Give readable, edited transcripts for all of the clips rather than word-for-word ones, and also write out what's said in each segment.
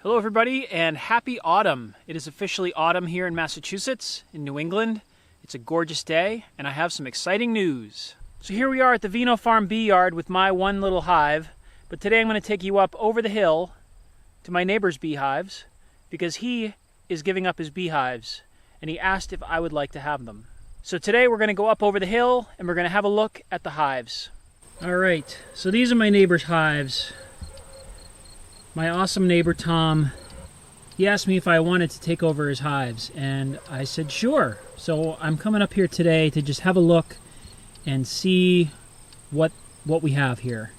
Hello everybody and happy autumn. It is officially autumn here in Massachusetts, in New England. It's a gorgeous day and I have some exciting news. So here we are at the Vino Farm bee yard with my one little hive, but today I'm going to take you up over the hill to my neighbor's beehives because he is giving up his beehives and he asked if I would like to have them. So today we're going to go up over the hill and we're going to have a look at the hives. Alright, so these are my neighbor's hives. My awesome neighbor Tom, he asked me if I wanted to take over his hives, and I said sure. So I'm coming up here today to just have a look and see what we have here.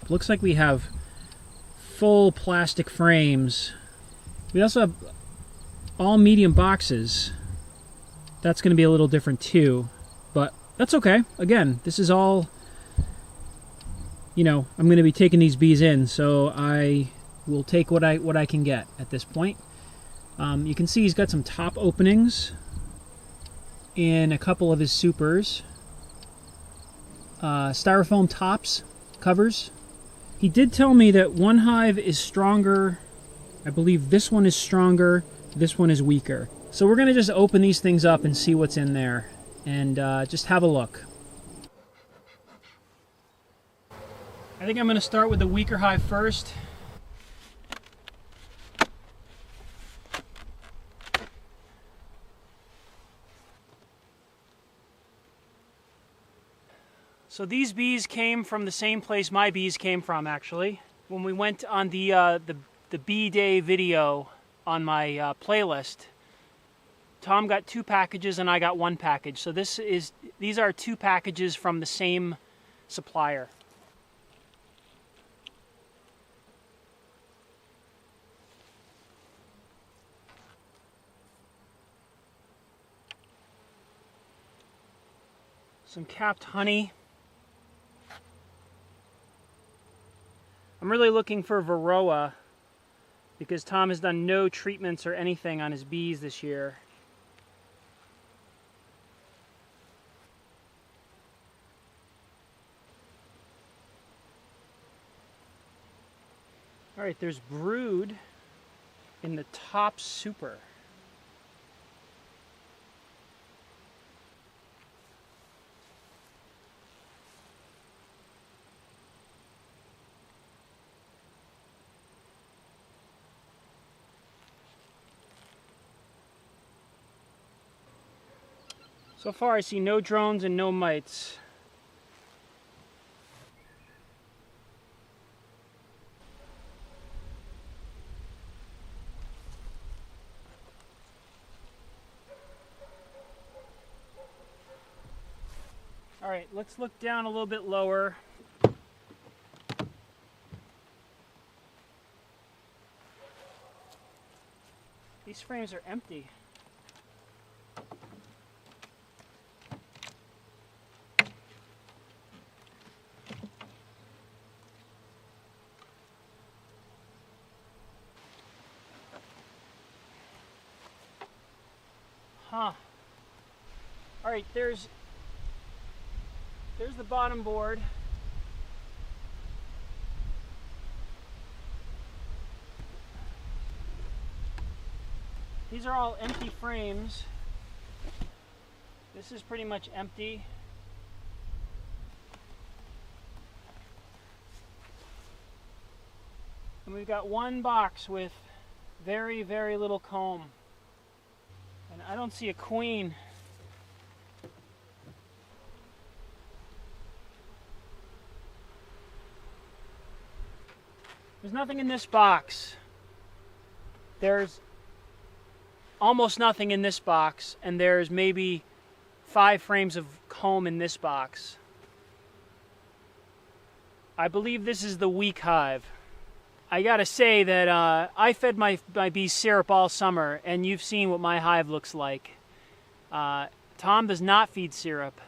It looks like we have full plastic frames. We also have all medium boxes. That's going to be a little different too, but that's okay. Again, this is all, you know, I'm going to be taking these bees in, so we'll take what I can get at this point. You can see he's got some top openings in a couple of his supers. Styrofoam tops, covers. He did tell me that one hive is stronger. I believe this one is stronger, this one is weaker. So we're going to just open these things up and see what's in there and just have a look. I think I'm going to start with the weaker hive first. So these bees came from the same place my bees came from, actually. When we went on the bee day video on my playlist, Tom got 2 packages and I got 1 package. So these are 2 packages from the same supplier. Some capped honey. I'm really looking for Varroa because Tom has done no treatments or anything on his bees this year. All right, there's brood in the top super. So far I see no drones and no mites. Alright, let's look down a little bit lower. These frames are empty. Huh. Alright, there's the bottom board. These are all empty frames. This is pretty much empty. And we've got 1 box with very, very little comb. And I don't see a queen. There's nothing in this box. There's almost nothing in this box, and there's maybe 5 frames of comb in this box. I believe this is the weak hive. I gotta say that I fed my bees syrup all summer, and you've seen what my hive looks like. Tom does not feed syrup.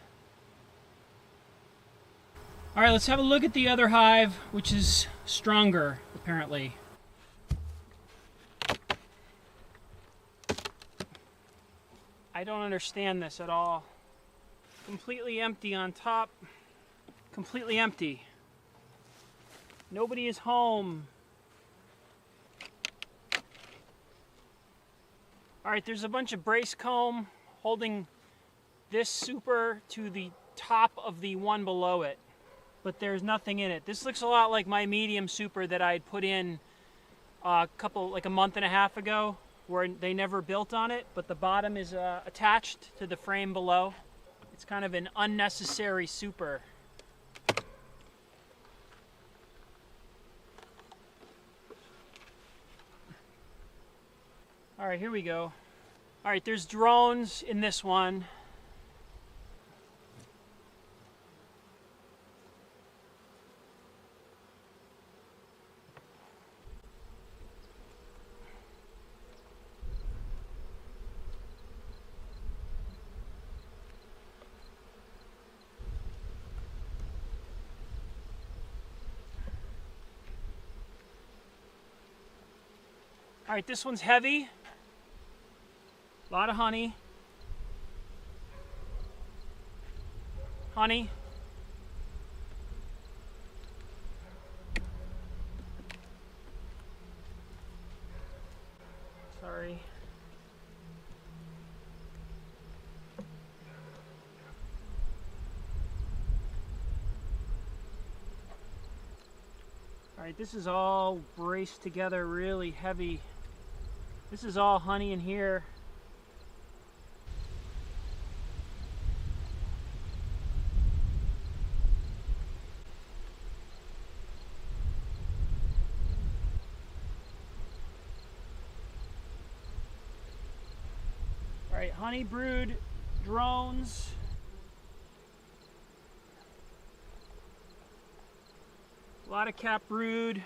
Alright, let's have a look at the other hive, which is stronger, apparently. I don't understand this at all. Completely empty on top. Completely empty. Nobody is home. All right, there's a bunch of brace comb holding this super to the top of the one below it, but there's nothing in it. This looks a lot like my medium super that I had put in like a month and a half ago, where they never built on it, but the bottom is attached to the frame below. It's kind of an unnecessary super. All right, here we go. All right, there's drones in this one. All right, this one's heavy. A lot of honey. Honey. Sorry. All right, this is all braced together, really heavy. This is all honey in here. All right, honey brood drones. A lot of cap brood.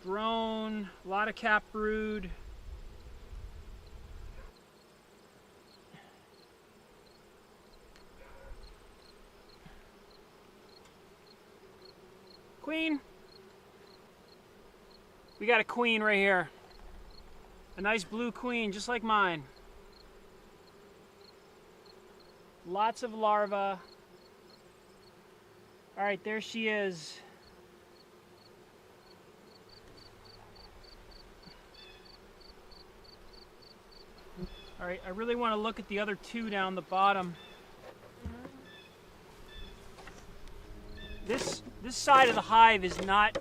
Drone, a lot of cap brood. Queen. We got a queen right here. A nice blue queen, just like mine. Lots of larvae. All right, there she is. All right, I really want to look at the other two down the bottom. This side of the hive is not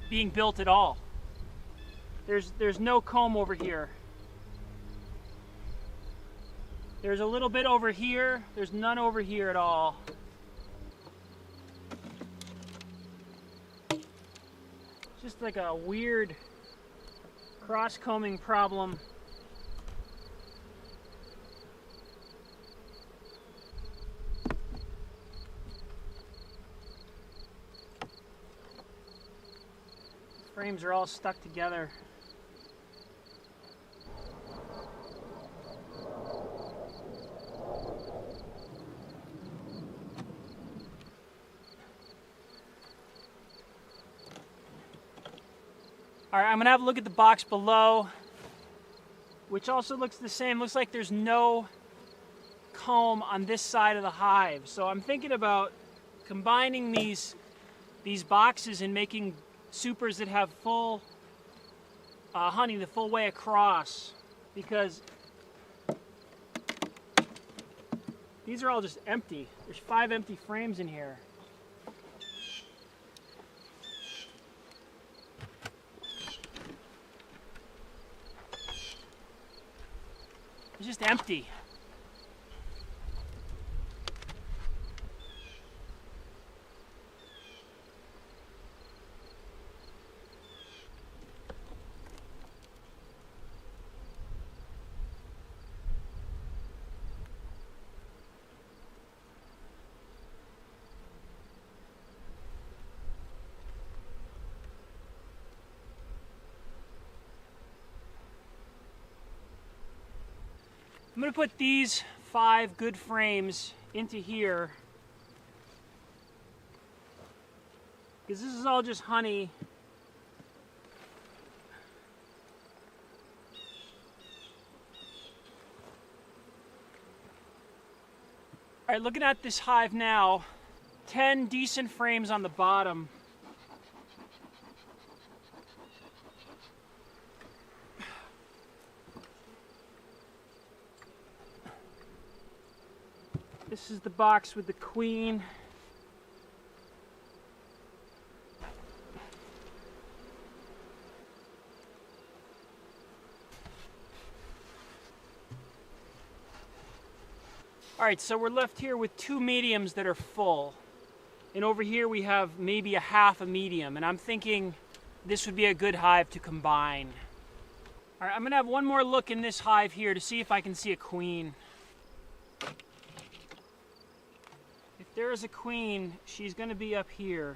being built at all. There's no comb over here. There's a little bit over here. There's none over here at all. Just like a weird cross-combing problem. Frames are all stuck together. All right, I'm gonna have a look at the box below, which also looks the same. Looks like there's no comb on this side of the hive. So I'm thinking about combining these boxes and making supers that have full honey the full way across, because these are all just empty. There's 5 empty frames in here. It's just empty. I'm going to put these 5 good frames into here, because this is all just honey. All right, looking at this hive now, 10 decent frames on the bottom. This is the box with the queen. Alright, so we're left here with 2 mediums that are full. And over here we have maybe a half a medium, and I'm thinking this would be a good hive to combine. Alright, I'm going to have one more look in this hive here to see if I can see a queen. If there is a queen, she's going to be up here,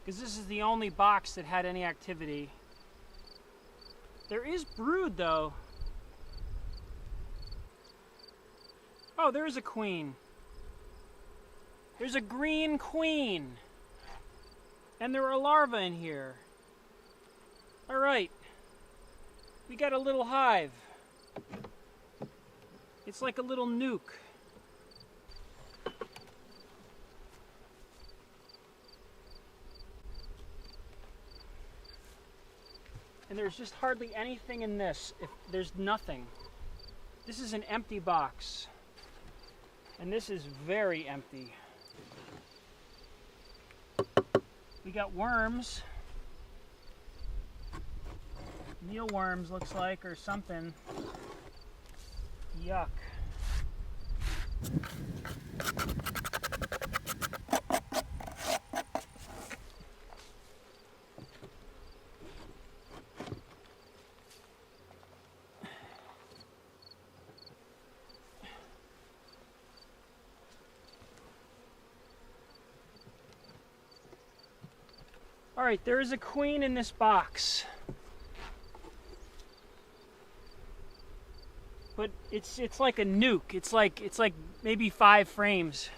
because this is the only box that had any activity. There is brood though. Oh, there's a queen. There's a green queen. And there are larvae in here. Alright. We got a little hive. It's like a little nuke. And there's just hardly anything in this. There's nothing. This is an empty box. And this is very empty. We got worms. Mealworms looks like, or something. Yuck. All right, there is a queen in this box. But it's like a nuke. It's like maybe 5 frames.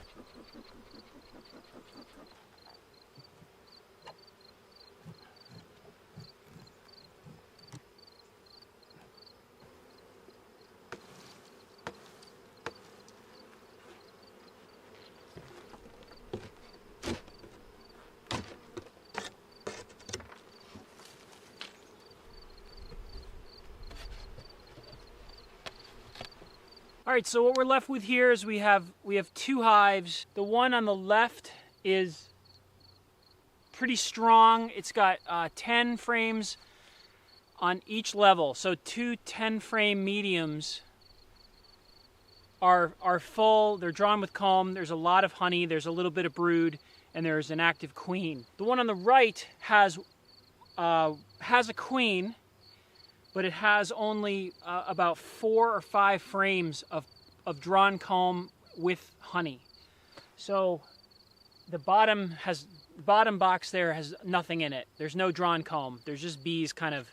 All right, so what we're left with here is we have 2 hives. The one on the left is pretty strong. It's got 10 frames on each level. So 2 10-frame mediums are full. They're drawn with comb. There's a lot of honey. There's a little bit of brood, and there's an active queen. The one on the right has a queen, but it has only about 4 or 5 frames of drawn comb with honey. So the bottom box there has nothing in it. There's no drawn comb. There's just bees kind of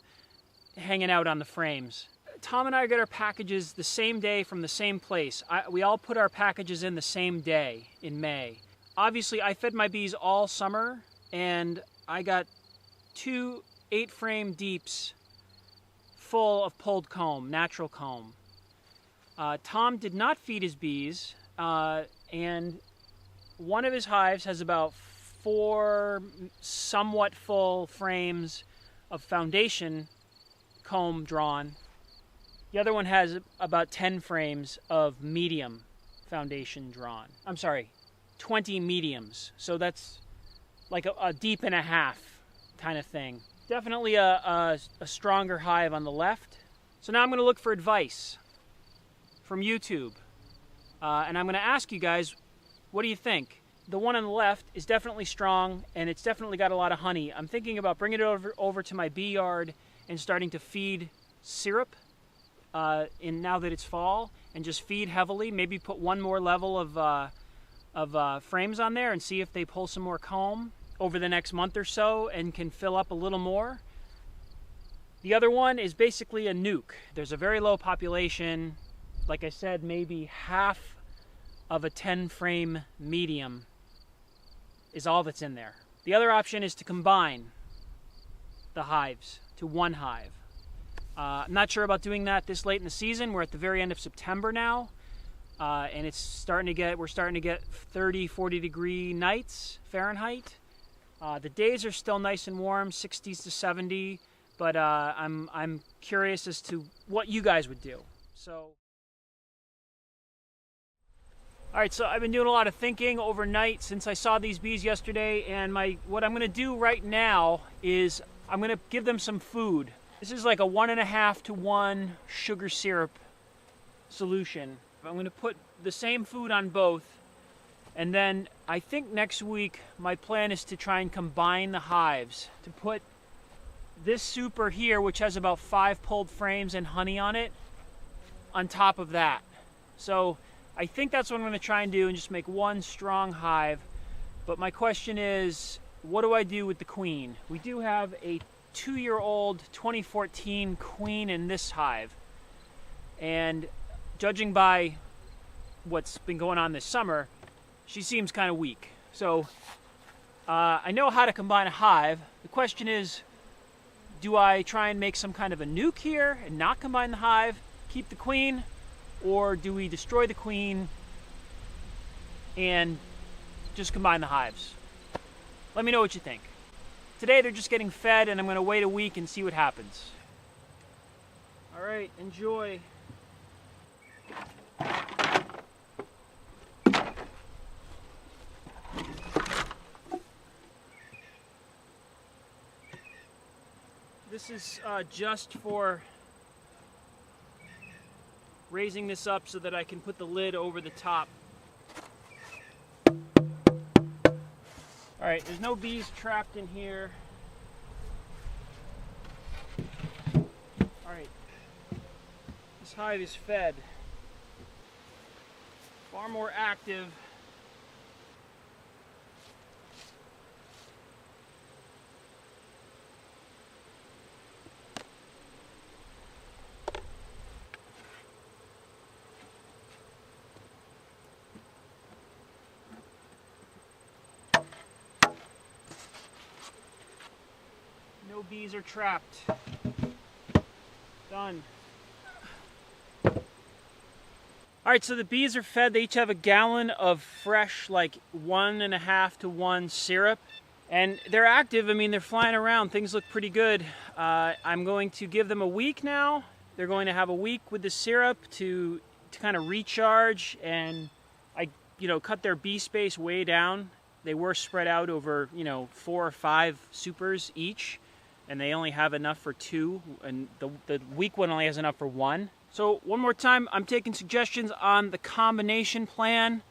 hanging out on the frames. Tom and I got our packages the same day from the same place. We all put our packages in the same day in May. Obviously, I fed my bees all summer, and I got 2 8-frame deeps full of pulled comb, natural comb. Tom did not feed his bees, and one of his hives has about 4 somewhat full frames of foundation comb drawn. The other one has about 10 frames of medium foundation drawn. I'm sorry, 20 mediums. So that's like a deep and a half kind of thing. Definitely a stronger hive on the left. So now I'm going to look for advice from YouTube. And I'm going to ask you guys, what do you think? The one on the left is definitely strong, and it's definitely got a lot of honey. I'm thinking about bringing it over to my bee yard and starting to feed syrup now that it's fall, and just feed heavily. Maybe put one more level of frames on there and see if they pull some more comb over the next month or so and can fill up a little more. The other one is basically a nuke. There's a very low population. Like I said, maybe half of a 10-frame medium is all that's in there. The other option is to combine the hives to one hive. I'm not sure about doing that this late in the season. We're at the very end of September now, and we're starting to get 30, 40 degree nights Fahrenheit. The days are still nice and warm, 60s to 70, but I'm curious as to what you guys would do. So All right, so I've been doing a lot of thinking overnight since I saw these bees yesterday, and what I'm gonna do right now is I'm gonna give them some food. This is like a 1.5 to 1 sugar syrup solution. I'm gonna put the same food on both, and then I think next week my plan is to try and combine the hives, to put this super here, which has about 5 pulled frames and honey on it, on top of that. So I think that's what I'm going to try and do, and just make one strong hive. But my question is, what do I do with the queen? We do have a 2-year-old 2014 queen in this hive, and judging by what's been going on this summer, she seems kind of weak. So I know how to combine a hive. The question is, do I try and make some kind of a nuke here and not combine the hive, keep the queen, or do we destroy the queen and just combine the hives? Let me know what you think. Today they're just getting fed, and I'm going to wait a week and see what happens. All right, enjoy. This is just for raising this up so that I can put the lid over the top. All right, there's no bees trapped in here. All right, this hive is fed. Far more active. No bees are trapped. Done. All right, so the bees are fed. They each have a gallon of fresh, like 1.5 to 1 syrup. And they're active. I mean, they're flying around. Things look pretty good. I'm going to give them a week now. They're going to have a week with the syrup to kind of recharge. And I, cut their bee space way down. They were spread out over, 4 or 5 supers each. And they only have enough for 2, and the weak one only has enough for 1. So one more time, I'm taking suggestions on the combination plan.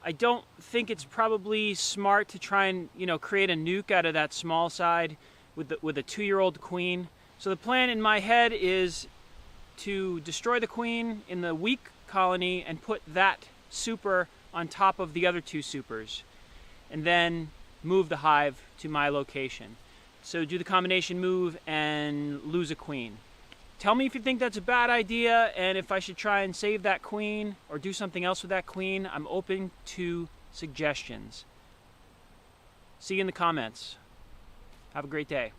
I don't think it's probably smart to try and create a nuke out of that small side with a 2-year-old queen. So the plan in my head is to destroy the queen in the weak colony and put that super on top of the other 2 supers, and then move the hive to my location. So do the combination move and lose a queen. Tell me if you think that's a bad idea, and if I should try and save that queen or do something else with that queen. I'm open to suggestions. See you in the comments. Have a great day.